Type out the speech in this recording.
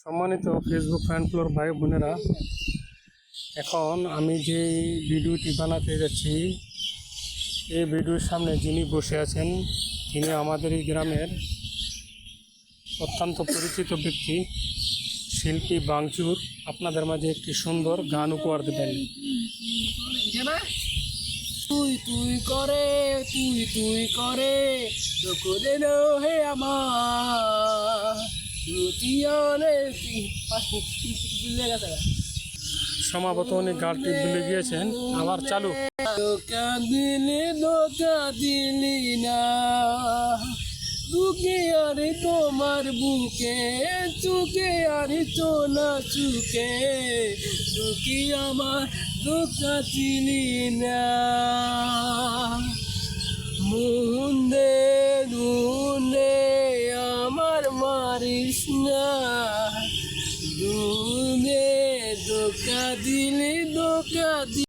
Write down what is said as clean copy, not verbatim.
সম্মানিত Facebook fan ফলোর ভাই বোনেরা, এখন আমি যে ভিডিওটি বানাতে যাচ্ছি, এই ভিডিওর সামনে যিনি বসে আছেন তিনি আমাদের এই গ্রামের অত্যন্ত পরিচিত ব্যক্তি, শিল্পী বাংচুর। আপনাদের মাঝে একটি সুন্দর গান উপহার দেবেন। তুই তুই করে তুই তুই করে করে হে আমার সমাপত উনি গানটি ভুলে গিয়েছেন, আবার চালু। ধোকা দিলি না বুকে আরে তোমার বুকে চুকে আরে চোনা চুকে দুঃখী আমার ধোকা দিলি না মুন্দে দুনে আমার মারিস না দুনে ধোকা দিলি